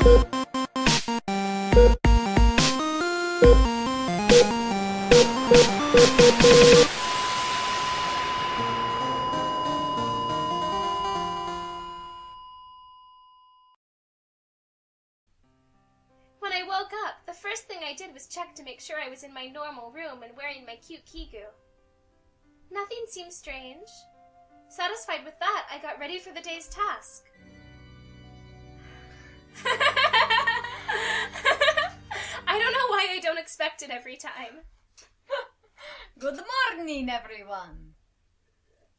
When I woke up, the first thing I did was check to make sure I was in my normal room and wearing my cute kigu. Nothing seemed strange. Satisfied with that, I got ready for the day's task. I don't know why I don't expect it every time. Good morning, everyone.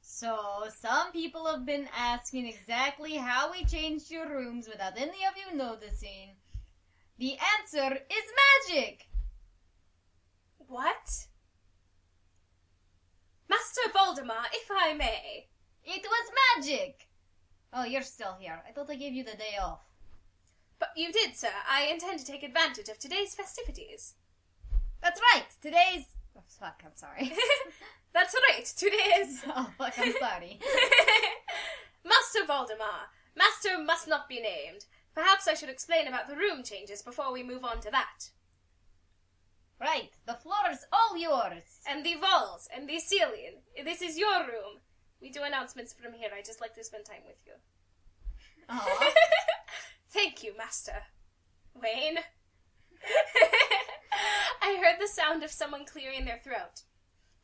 So, some people have been asking exactly how we changed your rooms without any of you noticing. The answer is magic! What? Master Voldemort, if I may. It was magic! Oh, you're still here. I thought I gave you the day off. But you did, sir. I intend to take advantage of today's festivities. That's right! Today's... Oh, fuck, I'm sorry. That's right, today's... Oh, fuck, I'm sorry. Master Voldemort, Master must not be named. Perhaps I should explain about the room changes before we move on to that. Right, the floor is all yours. And the walls, and the ceiling. This is your room. We do announcements from here. I just like to spend time with you. Aww. Thank you, Master. Wayne. I heard the sound of someone clearing their throat.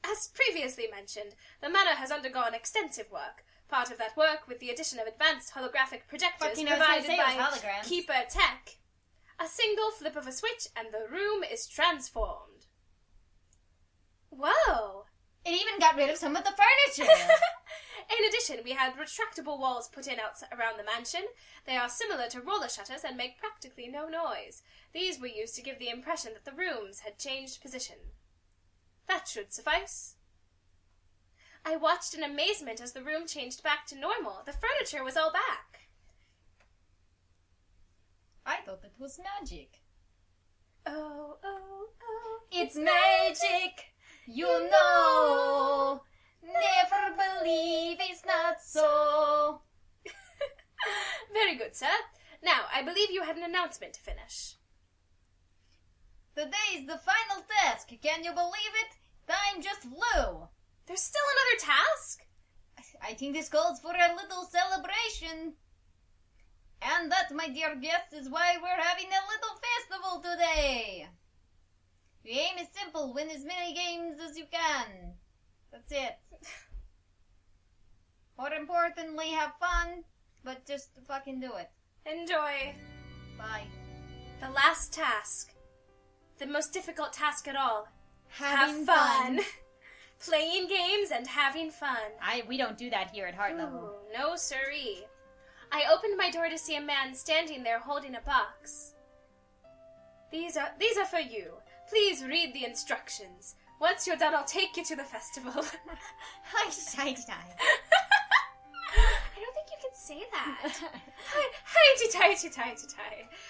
As previously mentioned, the manor has undergone extensive work. Part of that work with the addition of advanced holographic projectors provided by Keeper Tech. A single flip of a switch and the room is transformed. Whoa! It even got rid of some of the furniture! In addition, we had retractable walls put in around the mansion. They are similar to roller shutters and make practically no noise. These were used to give the impression that the rooms had changed position. That should suffice. I watched in amazement as the room changed back to normal. The furniture was all back. I thought it was magic. Oh, oh, oh. It's magic, you know. Never believe it's not so. Very good, sir. Now, I believe you had an announcement to finish. Today's the final task. Can you believe it? Time just flew. There's still another task? I think this calls for a little celebration. And that, my dear guests, is why we're having a little festival today. The aim is simple. Win as many games as you can. That's it. More importantly, have fun, but just fucking do it. Enjoy. Bye. The last task. The most difficult task at all. Having Have fun. Playing games and having fun. We don't do that here at Heart Level. No siree. I opened my door to see a man standing there holding a box. These are for you. Please read the instructions. Once you're done, I'll take you to the festival. Hi. I don't think you can say that. Hi.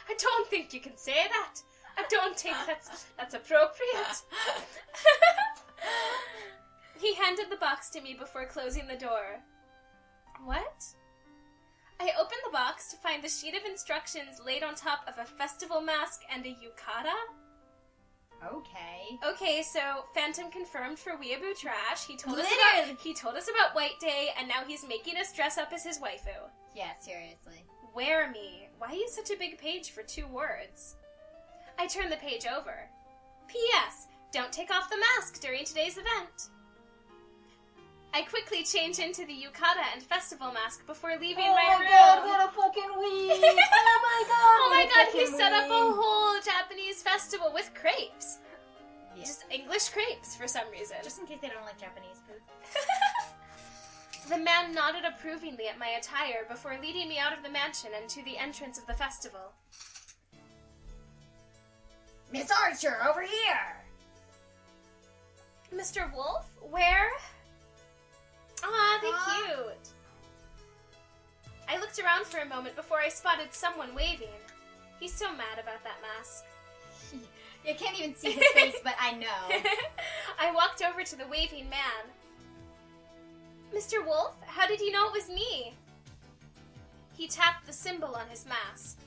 I don't think you can say that. I don't think that's appropriate. He handed the box to me before closing the door. What? I opened the box to find the sheet of instructions laid on top of a festival mask and a yukata. Okay, so Phantom confirmed for Weeaboo Trash. He told us about White Day, and now he's making us dress up as his waifu. Yeah, seriously. Wear me. Why use such a big page for 2 words? I turned the page over. P.S. Don't take off the mask during today's event. I quickly changed into the yukata and festival mask before leaving my room. Oh my god, what a fucking week! Oh my god, he set up a whole Japanese festival with crepes. Yeah. Just English crepes for some reason. Just in case they don't like Japanese food. The man nodded approvingly at my attire before leading me out of the mansion and to the entrance of the festival. Miss Archer, over here! Mr. Wolf? Where? Aw, they're cute. I looked around for a moment before I spotted someone waving. He's so mad about that mask. You can't even see his face, but I know. I walked over to the waving man. Mr. Wolf, how did you know it was me? He tapped the symbol on his mask.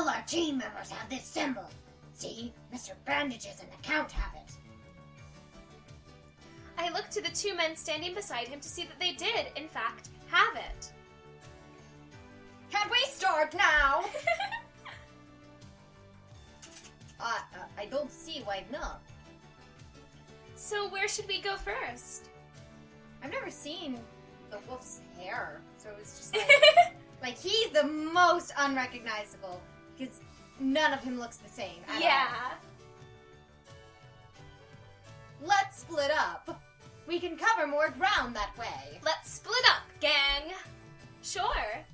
All our team members have this symbol. See? Mr. Bandages and the Count have it. I looked to the two men standing beside him to see that they did, in fact, have it. Can we start now? I don't see why not. So where should we go first? I've never seen the wolf's hair, so it's just like he's the most unrecognizable because none of him looks the same. Yeah. Let's split up. We can cover more ground that way. Let's split up, gang. Sure.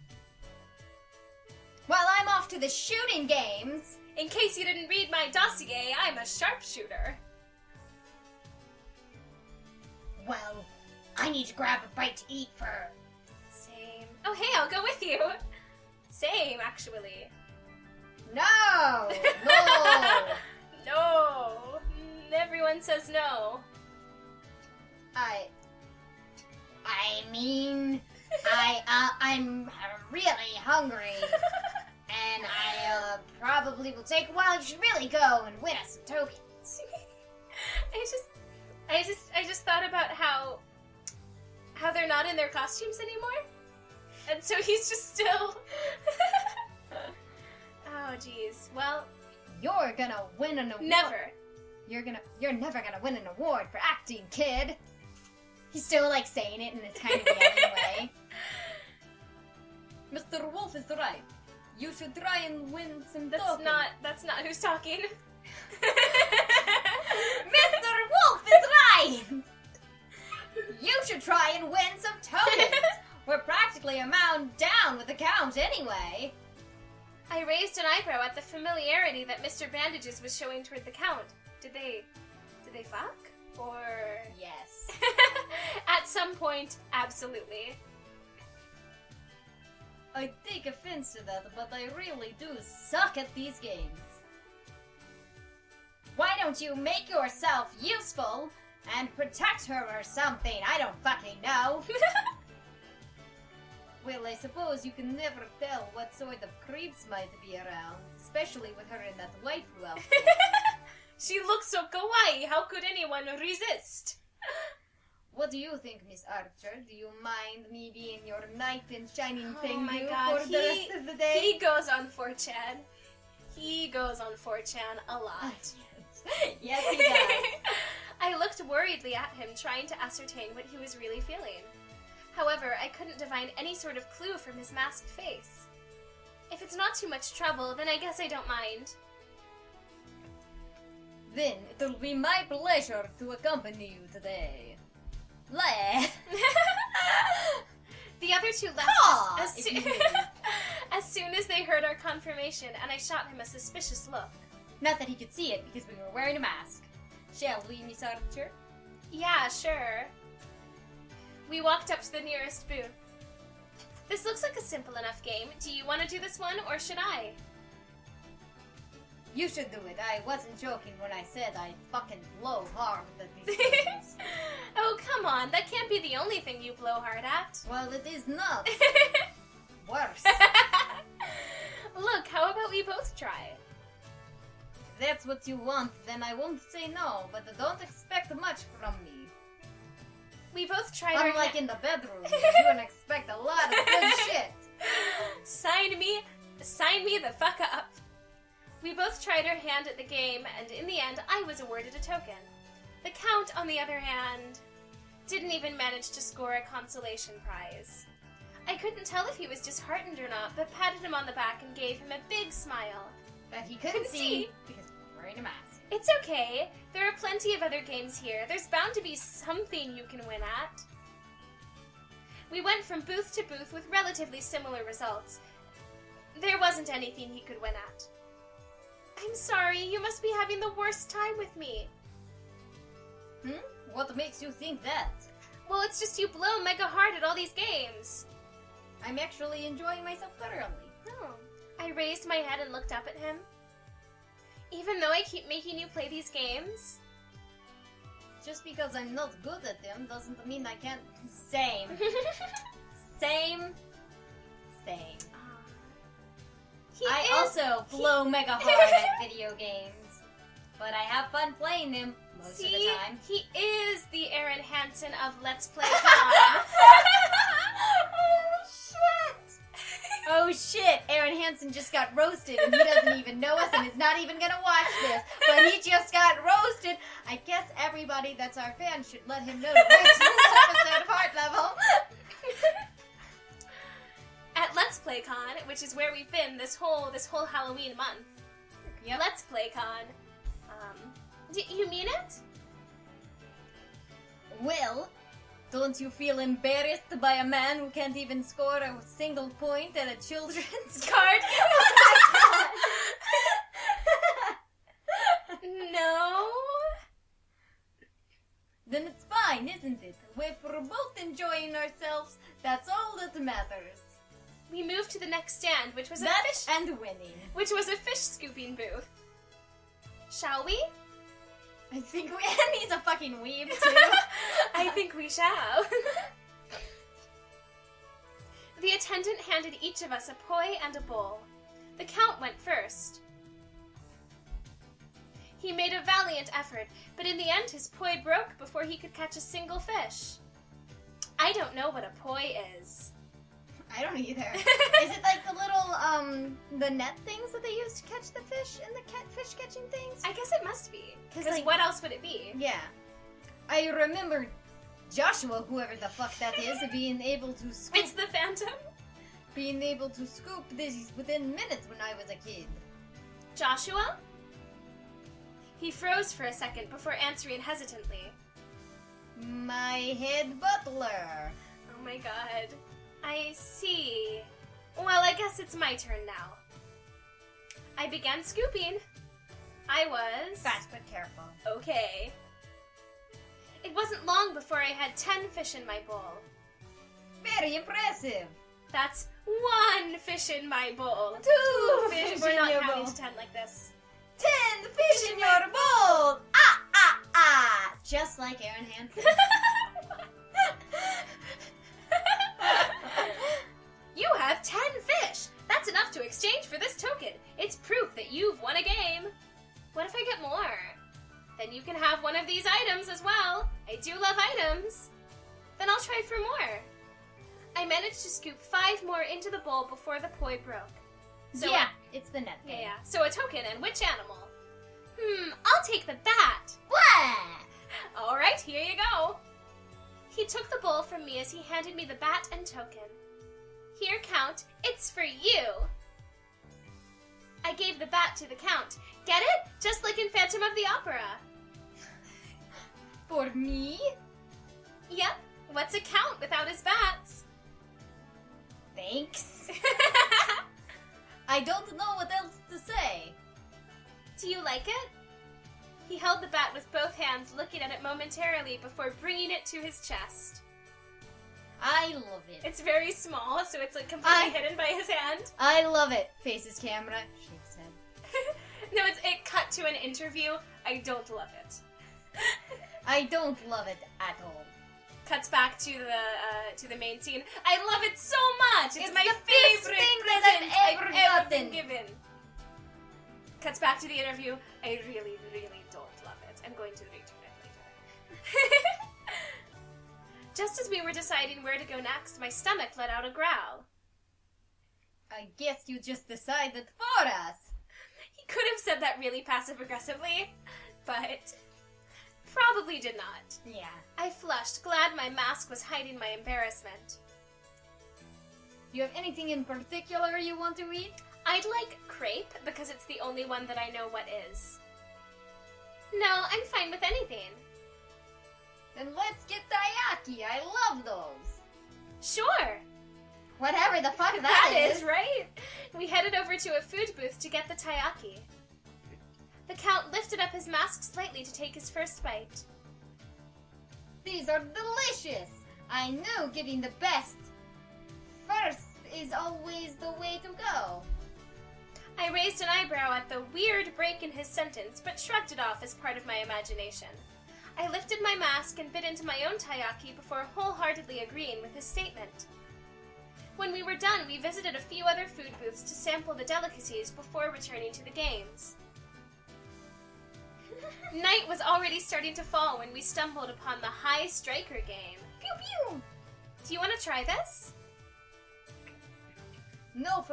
Well, I'm off to the shooting games. In case you didn't read my dossier, I'm a sharpshooter. Well, I need to grab a bite to eat for... Same. Oh, hey, I'll go with you. Same, actually. No! No! No. Everyone says no. I'm really hungry. And I probably will take a while. You should really go and win us some tokens. I just thought about how they're not in their costumes anymore. And so he's just still... Oh, jeez. Well... You're gonna win an award. Never. You're never gonna win an award for acting, kid. He's still, like, saying it in this kind of yelling way. Mr. Wolf is right. You should try and win some tokens. That's not who's talking. Mr. Wolf is right! You should try and win some tokens. We're practically a mound down with the Count anyway. I raised an eyebrow at the familiarity that Mr. Bandages was showing toward the Count. Did they fuck? Or... Yes. At some point, absolutely. I take offense to that, but I really do suck at these games. Why don't you make yourself useful and protect her or something? I don't fucking know. Well, I suppose you can never tell what sort of creeps might be around, especially with her in that waifu outfit. She looks so kawaii, how could anyone resist? What do you think, Miss Archer? Do you mind me being your knight in shining Oh thing my god, for the rest of the day? He goes on 4chan. He goes on 4chan a lot. Yes, he does. I looked worriedly at him, trying to ascertain what he was really feeling. However, I couldn't divine any sort of clue from his masked face. If it's not too much trouble, then I guess I don't mind. Then it'll be my pleasure to accompany you today. The other two left Caw, as soon as they heard our confirmation, and I shot him a suspicious look. Not that he could see it because we were wearing a mask. Shall we, Miss Archer? Yeah, sure. We walked up to the nearest booth. This looks like a simple enough game. Do you want to do this one, or should I? You should do it. I wasn't joking when I said I fucking blow hard at these games. Oh, come on. That can't be the only thing you blow hard at. Well, it is not. Worse. Look, how about we both try? If that's what you want, then I won't say no, but don't expect much from me. We both tried our Unlike in the bedroom, you can expect a lot of good shit. Sign me the fuck up. We both tried our hand at the game, and in the end, I was awarded a token. The Count, on the other hand, didn't even manage to score a consolation prize. I couldn't tell if he was disheartened or not, but patted him on the back and gave him a big smile. That he couldn't see because he was wearing a mask. It's okay. There are plenty of other games here. There's bound to be something you can win at. We went from booth to booth with relatively similar results. There wasn't anything he could win at. I'm sorry, you must be having the worst time with me. What makes you think that? Well, it's just you blow mega hard at all these games. I'm actually enjoying myself thoroughly. Oh. I raised my head and looked up at him. Even though I keep making you play these games? Just because I'm not good at them doesn't mean I can't... Same. Same. He I is also blow mega hard at video games. But I have fun playing them most of the time. He is the Arin Hanson of Let's Play Con. Oh shit! Arin Hanson just got roasted and he doesn't even know us and is not even gonna watch this. But he just got roasted. I guess everybody that's our fan should let him know to watch this episode heart level. At Let's Play Con, which is where we've been this whole Halloween month. Yep. Let's Play Con. You mean it? Well, don't you feel embarrassed by a man who can't even score a single point at a children's card game? No. Then it's fine, isn't it? If we're both enjoying ourselves, that's all that matters. We moved to the next stand, which was That and winning. which was a fish scooping booth. Shall we? I think and he's a fucking weeb too. I think we shall. The attendant handed each of us a poi and a bowl. The Count went first. He made a valiant effort, but in the end his poi broke before he could catch a single fish. I don't know what a poi is. I don't either. Is it like the little, the net things that they use to catch the fish in the fish catching things? I guess it must be. Because like, what else would it be? Yeah. I remember Joshua, whoever the fuck that is, being able to scoop. It's the Phantom? Being able to scoop these within minutes when I was a kid. Joshua? He froze for a second before answering hesitantly. My head butler. Oh my god. I see. Well, I guess it's my turn now. I began scooping. I was... Fast but careful. Okay. It wasn't long before I had 10 fish in my bowl. Very impressive. That's 1 fish in my bowl. 2 fish. fish We're in not your counting bowl. to 10 like this. 10 fish in your bowl. Ah, ah, ah. Just like Arin Hanson. You have 10 fish! That's enough to exchange for this token. It's proof that you've won a game. What if I get more? Then you can have one of these items as well. I do love items. Then I'll try for more. I managed to scoop 5 more into the bowl before the poi broke. So yeah, it's the net thing. Yeah. So a token and which animal? I'll take the bat. What? Alright, here you go. He took the bowl from me as he handed me the bat and token. Here, Count, it's for you. I gave the bat to the Count. Get it? Just like in Phantom of the Opera. For me? Yep. What's a Count without his bats? Thanks. I don't know what else to say. Do you like it? He held the bat with both hands, looking at it momentarily before bringing it to his chest. I love it. It's very small, so it's like completely hidden by his hand. I love it. Faces camera, shakes head. No, it cut to an interview. I don't love it. I don't love it at all. Cuts back to the main scene. I love it so much. It's my the best favorite thing present that I've ever been gotten. given. Cuts back to the interview. I really, really don't love it. I'm going to return it later. Just as we were deciding where to go next, my stomach let out a growl. I guess you just decided for us. He could have said that really passive-aggressively, but probably did not. Yeah. I flushed, glad my mask was hiding my embarrassment. Do you have anything in particular you want to eat? I'd like crepe, because it's the only one that I know what is. No, I'm fine with anything. Then let's get taiyaki. I love those. Sure. Whatever the fuck that is. Right? We headed over to a food booth to get the taiyaki. The Count lifted up his mask slightly to take his first bite. These are delicious. I knew getting the best first is always the way to go. I raised an eyebrow at the weird break in his sentence, but shrugged it off as part of my imagination. I lifted my mask and bit into my own taiyaki before wholeheartedly agreeing with his statement. When we were done, we visited a few other food booths to sample the delicacies before returning to the games. Night was already starting to fall when we stumbled upon the High Striker game. Pew pew! Do you want to try this? No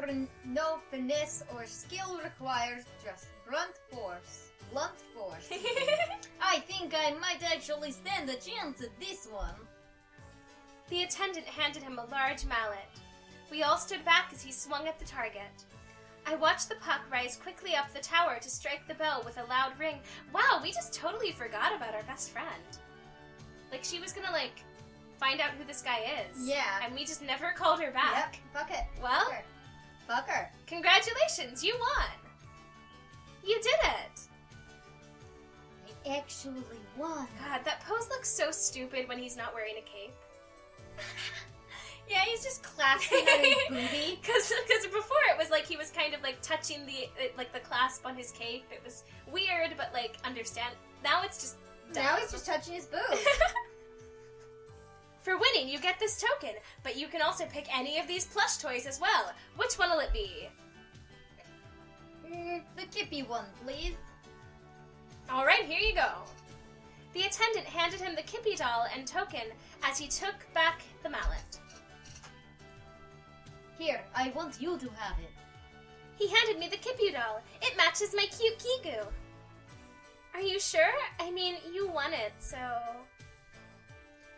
finesse or skill required, just blunt force. Blunt force. I think I might actually stand a chance at this one. The attendant handed him a large mallet. We all stood back as he swung at the target. I watched the puck rise quickly up the tower to strike the bell with a loud ring. Wow, we just totally forgot about our best friend. Like, she was gonna, find out who this guy is. Yeah. And we just never called her back. Yep, fuck it. Well, Fuck her. Congratulations, you won. You did it. I actually won. God, that pose looks so stupid when he's not wearing a cape. Yeah, he's just clasping at his booty. Because before it was like he was kind of touching the clasp on his cape. It was weird, but understand. Now it's just dumb. Now he's just touching his boob. For winning, you get this token, but you can also pick any of these plush toys as well. Which one will it be? The Kippy one, please. All right, here you go. The attendant handed him the Kippy doll and token as he took back the mallet. Here, I want you to have it. He handed me the Kippy doll. It matches my cute Kigu. Are you sure? I mean, you won it, so...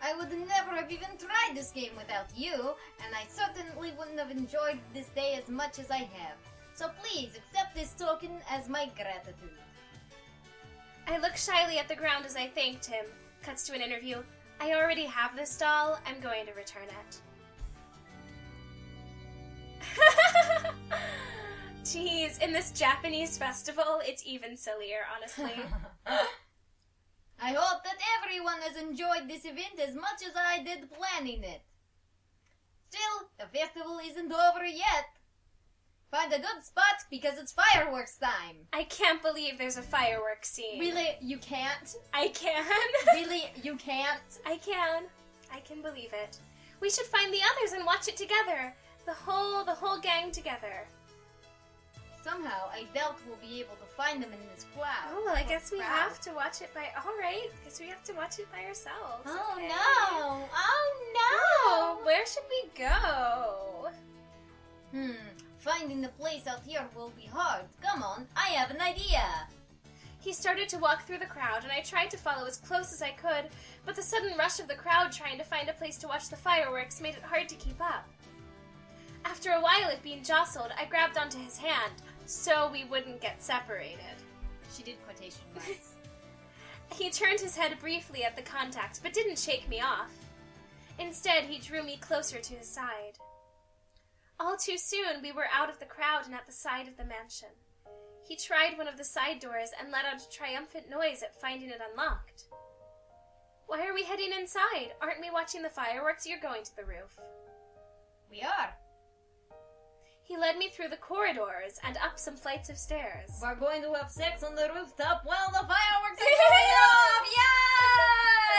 I would never have even tried this game without you, and I certainly wouldn't have enjoyed this day as much as I have. So please, accept this token as my gratitude. I looked shyly at the ground as I thanked him. Cuts to an interview. I already have this doll. I'm going to return it. Jeez, in this Japanese festival, it's even sillier, honestly. I hope that everyone has enjoyed this event as much as I did planning it. Still, the festival isn't over yet. Find a good spot because it's fireworks time. I can't believe there's a fireworks scene. Really? You can't? I can. Really? You can't? I can. I can believe it. We should find the others and watch it together. The whole gang together. Somehow, I doubt we'll be able to find them in this crowd. Oh, well, I guess we have to watch it by... All right, guess we have to watch it by ourselves. Oh, okay. no! Oh, Oh, where should we go? Finding the place out here will be hard. Come on, I have an idea. He started to walk through the crowd, and I tried to follow as close as I could, but the sudden rush of the crowd trying to find a place to watch the fireworks made it hard to keep up. After a while of being jostled, I grabbed onto his hand, so we wouldn't get separated. She did quotation marks. He turned his head briefly at the contact, but didn't shake me off. Instead, he drew me closer to his side. All too soon, we were out of the crowd and at the side of the mansion. He tried one of the side doors and let out a triumphant noise at finding it unlocked. Why are we heading inside? Aren't we watching the fireworks? You're going to the roof. We are. He led me through the corridors and up some flights of stairs. We're going to have sex on the rooftop while the fireworks are going off!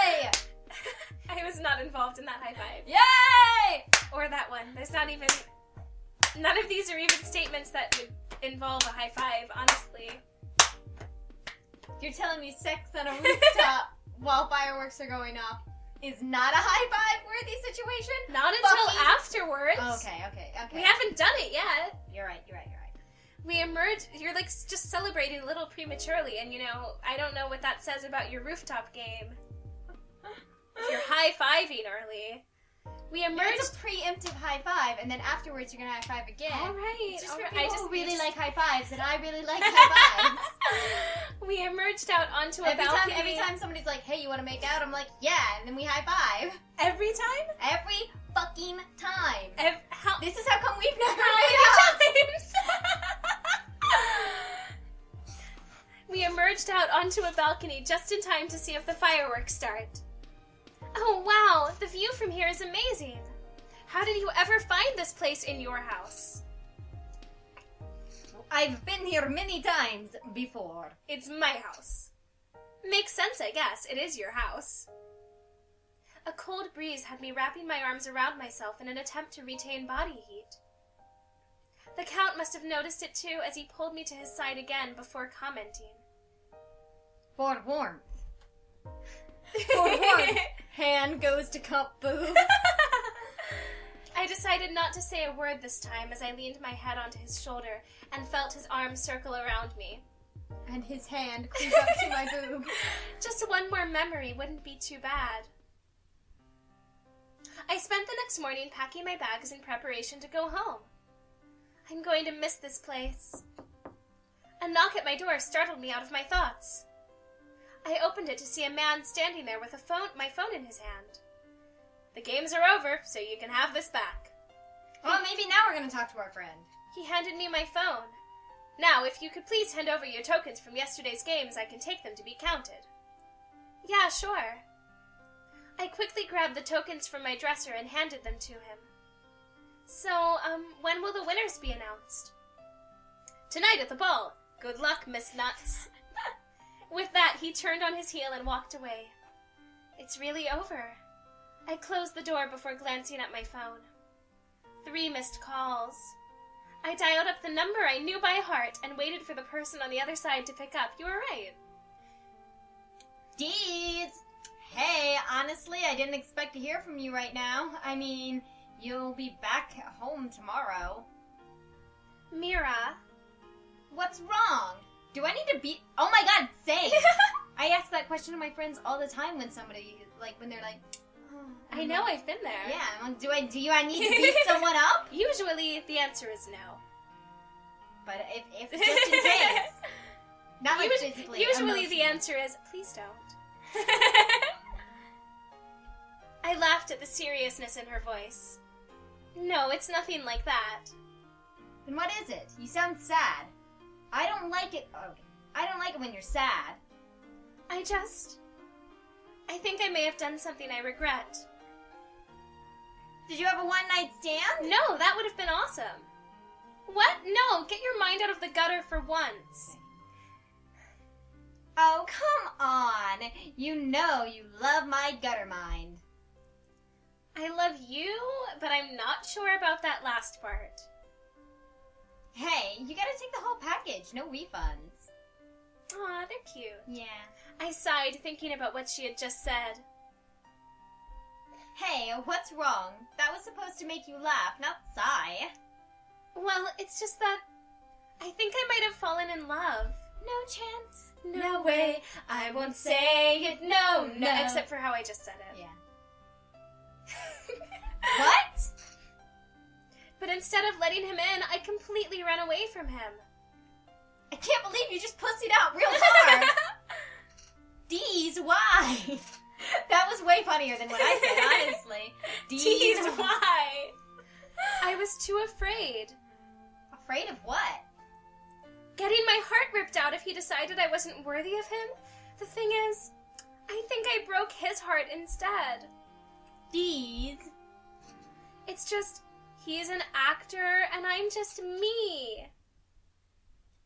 Yay! I was not involved in that high five. Yay! Or that one. There's not even... None of these are even statements that would involve a high five, honestly. You're telling me sex on a rooftop while fireworks are going off is not a high five worthy situation? Not until afterwards. Okay. We haven't done it yet. You're right. We emerged, you're just celebrating a little prematurely, and I don't know what that says about your rooftop game. If you're high-fiving early. We emerged... It's a preemptive high five, and then afterwards you're gonna high five again. All right. It's just all for right. people who really like high fives, and I really like high fives. We emerged out onto a balcony. Every time somebody's like, hey, you want to make out? I'm like, yeah, and then we high five. Every time? Every fucking time. This is how come we've never many made times? We emerged out onto a balcony just in time to see if the fireworks start. Oh, wow! The view from here is amazing! How did you ever find this place in your house? I've been here many times before. It's my house. Makes sense, I guess. It is your house. A cold breeze had me wrapping my arms around myself in an attempt to retain body heat. The Count must have noticed it too, as he pulled me to his side again before commenting. For warmth. For warmth. Hand goes to cup boob. I decided not to say a word this time as I leaned my head onto his shoulder and felt his arms circle around me. And his hand creep up to my boob. Just one more memory wouldn't be too bad. I spent the next morning packing my bags in preparation to go home. I'm going to miss this place. A knock at my door startled me out of my thoughts. I opened it to see a man standing there with my phone in his hand. The games are over, so you can have this back. Well, maybe now we're going to talk to our friend. He handed me my phone. Now, if you could please hand over your tokens from yesterday's games, I can take them to be counted. Yeah, sure. I quickly grabbed the tokens from my dresser and handed them to him. So, when will the winners be announced? Tonight at the ball. Good luck, Miss Nuts. With that, he turned on his heel and walked away. It's really over. I closed the door before glancing at my phone. 3 missed calls. I dialed up the number I knew by heart and waited for the person on the other side to pick up. You were right. Deeds! Hey, honestly, I didn't expect to hear from you right now. I mean, you'll be back at home tomorrow. Mira. What's wrong? Do I need to be... Oh my god, same! I ask that question to my friends all the time when somebody, when they're like... Oh, I know, I've been there. Yeah, do I need to beat someone up? Usually, the answer is no. But if just in case. Not like physically. Usually the answer is, please don't. I laughed at the seriousness in her voice. No, it's nothing like that. Then what is it? You sound sad. I don't like it. Okay. I don't like it when you're sad. I think I may have done something I regret. Did you have a one-night stand? No, that would have been awesome. What? No, get your mind out of the gutter for once. Oh, come on. You know you love my gutter mind. I love you, but I'm not sure about that last part. Hey, you gotta take the whole package. No refunds. Aw, they're cute. Yeah. I sighed, thinking about what she had just said. Hey, what's wrong? That was supposed to make you laugh, not sigh. Well, it's just that I think I might have fallen in love. No chance. No way. I won't say it. No. Except for how I just said it. Yeah. What? But instead of letting him in, I completely ran away from him. I can't believe you just pussied out real hard. D's, why? That was way funnier than what I said, honestly. D's, why? I was too afraid. Afraid of what? Getting my heart ripped out if he decided I wasn't worthy of him. The thing is, I think I broke his heart instead. D's. It's just, he's an actor and I'm just me.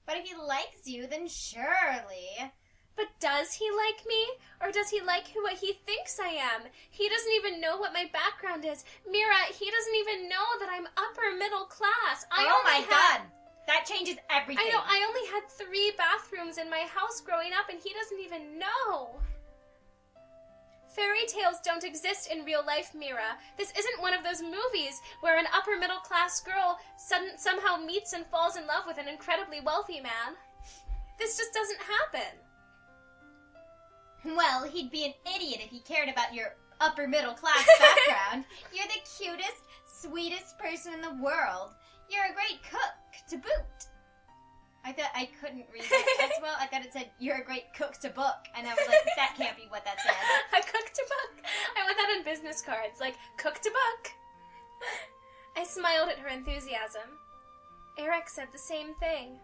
But if he likes you, then surely. But does he like me? Or does he like what he thinks I am? He doesn't even know what my background is. Mira, he doesn't even know that I'm upper middle class. Oh my god! That changes everything. I know, I only had 3 bathrooms in my house growing up and he doesn't even know. Fairy tales don't exist in real life, Mira. This isn't one of those movies where an upper middle class girl somehow meets and falls in love with an incredibly wealthy man. This just doesn't happen. Well, he'd be an idiot if he cared about your upper middle class background. You're the cutest, sweetest person in the world. You're a great cook, to boot. I thought I couldn't read that as well. I thought it said, you're a great cook to book. And I was like, that can't be what that said. A cook to book. I want that on business cards, like, cook to book. I smiled at her enthusiasm. Eric said the same thing.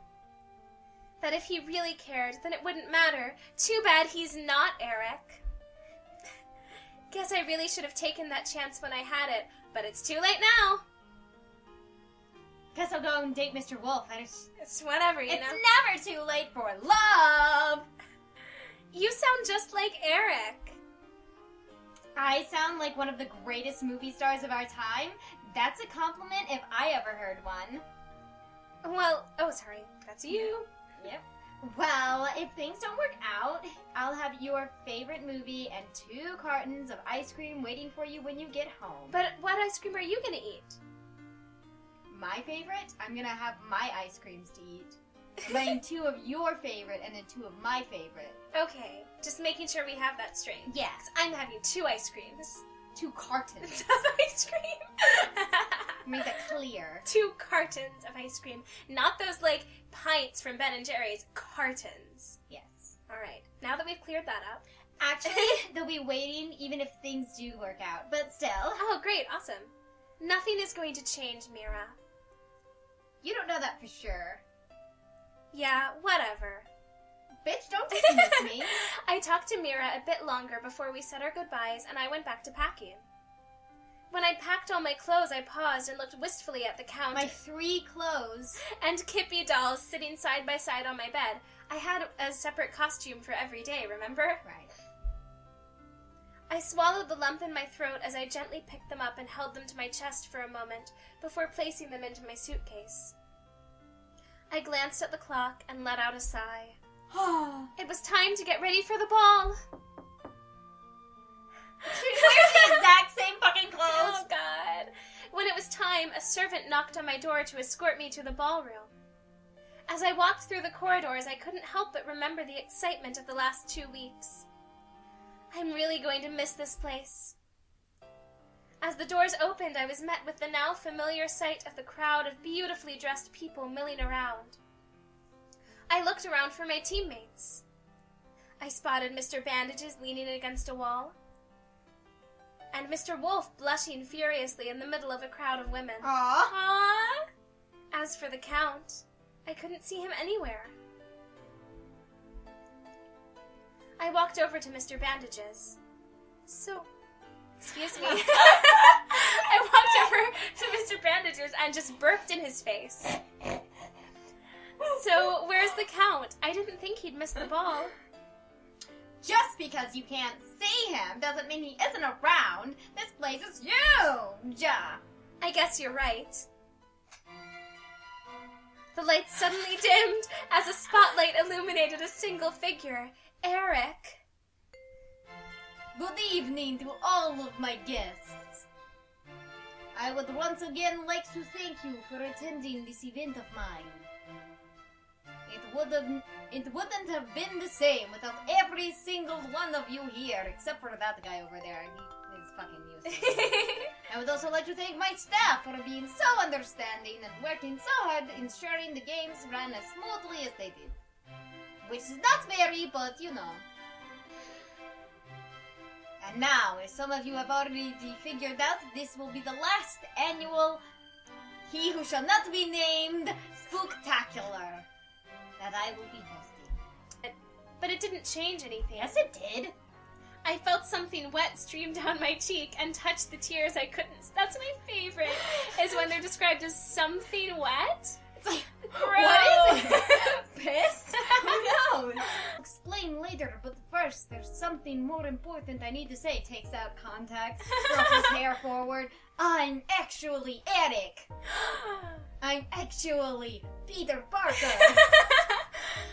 That if he really cared, then it wouldn't matter. Too bad he's not Eric. Guess I really should have taken that chance when I had it, but it's too late now. Guess I'll go and date Mr. Wolf. It's whatever, you know. It's never too late for love. You sound just like Eric. I sound like one of the greatest movie stars of our time. That's a compliment if I ever heard one. Well, oh, sorry. That's you. Yep. Well, if things don't work out, I'll have your favorite movie and 2 cartons of ice cream waiting for you when you get home. But what ice cream are you gonna eat? My favorite? I'm gonna have my ice creams to eat. I'm buying 2 of your favorite and then 2 of my favorite. Okay, just making sure we have that straight. Yes. I'm having 2 ice creams. 2 cartons. Of ice cream. Make that clear. 2 cartons of ice cream. Not those, like, pints from Ben & Jerry's. Cartons. Yes. Alright, now that we've cleared that up. Actually, they'll be waiting even if things do work out. But still. Oh, great, awesome. Nothing is going to change, Mira. You don't know that for sure. Yeah, whatever. Bitch, don't dismiss me. I talked to Mira a bit longer before we said our goodbyes, and I went back to packing. When I'd packed all my clothes, I paused and looked wistfully at the counter. My 3 clothes. And Kippy dolls sitting side by side on my bed. I had a separate costume for every day, remember? Right. I swallowed the lump in my throat as I gently picked them up and held them to my chest for a moment before placing them into my suitcase. I glanced at the clock and let out a sigh. It was time to get ready for the ball. She wears the exact same fucking clothes. Oh, God. When it was time, a servant knocked on my door to escort me to the ballroom. As I walked through the corridors, I couldn't help but remember the excitement of the last 2 weeks. I'm really going to miss this place. As the doors opened, I was met with the now familiar sight of the crowd of beautifully dressed people milling around. I looked around for my teammates. I spotted Mr. Bandages leaning against a wall, and Mr. Wolf blushing furiously in the middle of a crowd of women. Aww. As for the Count, I couldn't see him anywhere. I walked over to Mr. Bandages. Excuse me. I walked over to Mr. Bandages and just burped in his face. So, where's the Count? I didn't think he'd miss the ball. Just because you can't see him doesn't mean he isn't around. This place is huge. I guess you're right. The lights suddenly dimmed as a spotlight illuminated a single figure. Eric. Good evening to all of my guests. I would once again like to thank you for attending this event of mine. It wouldn't have been the same without every single one of you here, except for that guy over there. He is fucking useless. I would also like to thank my staff for being so understanding and working so hard ensuring the games ran as smoothly as they did. Which is not very, but you know. And now, as some of you have already figured out, this will be the last annual He Who Shall Not Be Named Spooktacular that I will be hosting. But it didn't change anything. Yes, it did. I felt something wet stream down my cheek and touched the tears I couldn't. That's my favorite, is when they're described as something wet. It's like, gross. What is it? Piss? Who knows? Explain later, but first, there's something more important I need to say. Takes out contacts, throws his hair forward. I'm actually Eric. I'm actually Peter Parker.